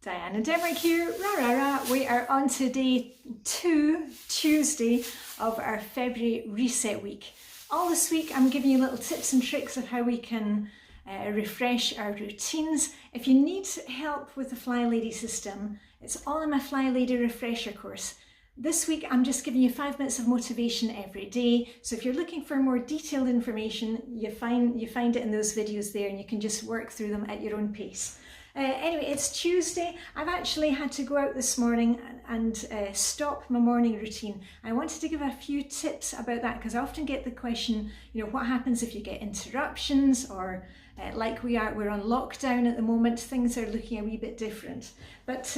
Diane and Denmark here, We are on to day 2, Tuesday, of our February reset week. All this week I'm giving you little tips and tricks of how we can refresh our routines. If you need help with the Flylady system, it's all in my Flylady refresher course. This week I'm just giving you 5 minutes of motivation every day. So if you're looking for more detailed information, you find it in those videos there, and you can just work through them at your own pace. Anyway, it's Tuesday. I've actually had to go out this morning and stop my morning routine. I wanted to give a few tips about that because I often get the question, what happens if you get interruptions, or like we're on lockdown at the moment, things are looking a wee bit different. But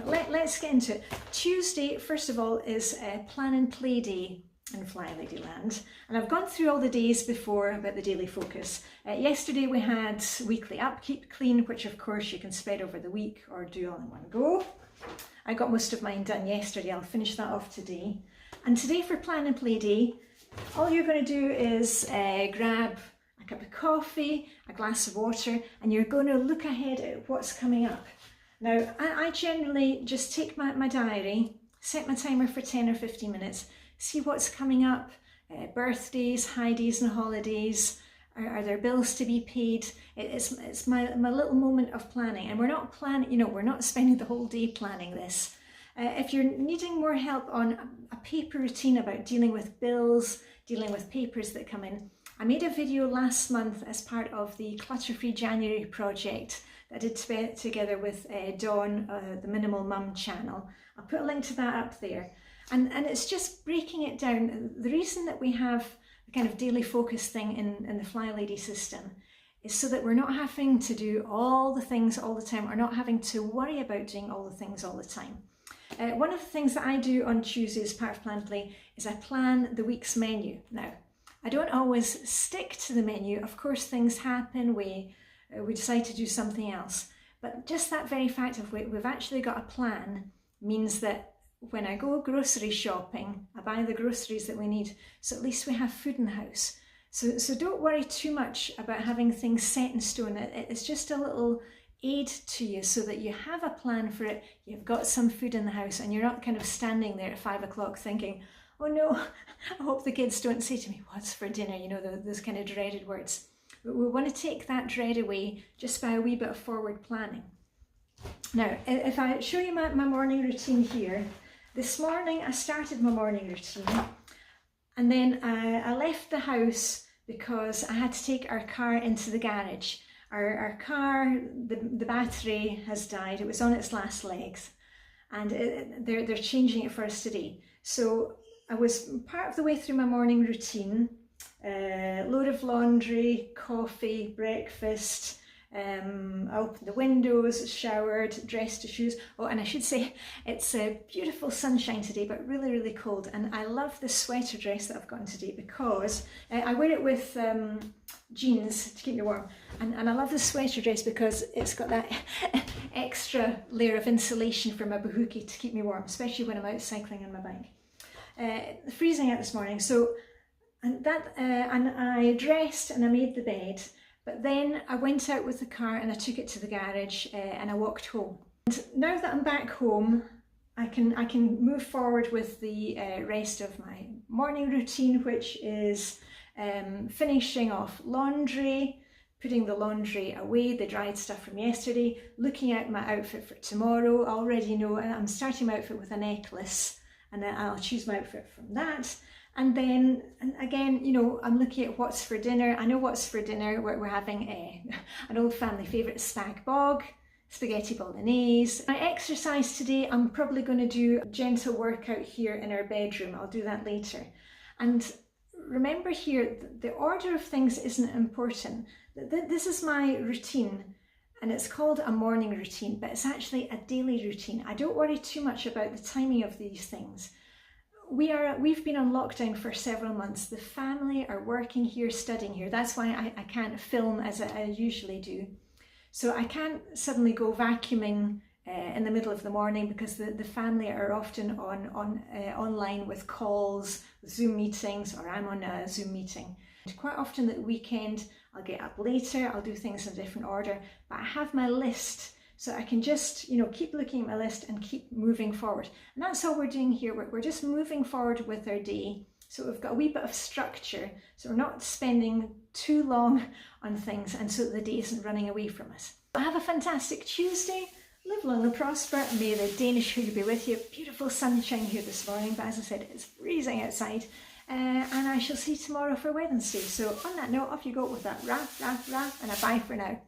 let's get into it. Tuesday, first of all, is Plan and Play Day in Flylady land, and I've gone through all the days before about the daily focus. Yesterday we had weekly upkeep clean, which of course you can spread over the week or do all in one go. I got most of mine done yesterday. I'll finish that off today. And today for Plan and Play Day, all you're going to do is grab a cup of coffee, a glass of water, and you're going to look ahead at what's coming up. Now I generally just take my diary, set my timer for 10 or 15 minutes, see what's coming up, birthdays, high days and holidays, are there bills to be paid? It's my little moment of planning, and we're not planning, we're not spending the whole day planning this. If you're needing more help on a paper routine about dealing with bills, dealing with papers that come in, I made a video last month as part of the Clutter-Free January project that I did together with Dawn, the Minimal Mum channel. I'll put a link to that up there. And it's just breaking it down. The reason that we have the kind of daily focus thing in the Flylady system is so that we're not having to do all the things all the time, or not having to worry about doing all the things all the time. One of the things that I do on Tuesday as part of Plan Play is I plan the week's menu. Now, I don't always stick to the menu. Of course, things happen, we decide to do something else. But just that very fact of we've actually got a plan means that when I go grocery shopping, I buy the groceries that we need, so at least we have food in the house. So don't worry too much about having things set in stone. It's just a little aid to you so that you have a plan for it, you've got some food in the house, and you're not kind of standing there at 5 o'clock thinking, oh no, I hope the kids don't say to me, what's for dinner? Those kind of dreaded words. But we want to take that dread away just by a wee bit of forward planning. Now, if I show you my morning routine here, this morning I started my morning routine, and then I left the house because I had to take our car into the garage. Our car, the battery has died. It was on its last legs, and they're changing it for us today. So I was part of the way through my morning routine, load of laundry, coffee, breakfast. I opened the windows, showered, dressed to shoes. Oh, and I should say it's a beautiful sunshine today, but really, really cold. And I love this sweater dress that I've gotten today because I wear it with jeans to keep me warm. And I love this sweater dress because it's got that extra layer of insulation for my bahookie to keep me warm, especially when I'm out cycling on my bike. Freezing out this morning, so and I dressed and I made the bed. But then I went out with the car and I took it to the garage and I walked home. And now that I'm back home, I can move forward with the rest of my morning routine, which is finishing off laundry, putting the laundry away, the dried stuff from yesterday, looking at my outfit for tomorrow. I already know I'm starting my outfit with a necklace, and then I'll choose my outfit from that. And then, again, I'm looking at what's for dinner. I know what's for dinner. We're having an old family favourite, spag bog, spaghetti bolognese. My exercise today, I'm probably going to do a gentle workout here in our bedroom. I'll do that later. And remember here, the order of things isn't important. This is my routine, and it's called a morning routine, but it's actually a daily routine. I don't worry too much about the timing of these things. We've been on lockdown for several months. The family are working here, studying here. That's why I can't film as I usually do. So I can't suddenly go vacuuming in the middle of the morning because the family are often online with calls, Zoom meetings, or I'm on a Zoom meeting. Quite often at the weekend I'll get up later, I'll do things in a different order, but I have my list so I can just, you know, keep looking at my list and keep moving forward. And that's all we're doing here. We're just moving forward with our day. So we've got a wee bit of structure, so we're not spending too long on things, and so the day isn't running away from us. But have a fantastic Tuesday. Live long and prosper. May the Danish food be with you. Beautiful sunshine here this morning, but as I said, it's freezing outside. And I shall see you tomorrow for Wednesday. So on that note, off you go with that rah, rah, rah, and a bye for now.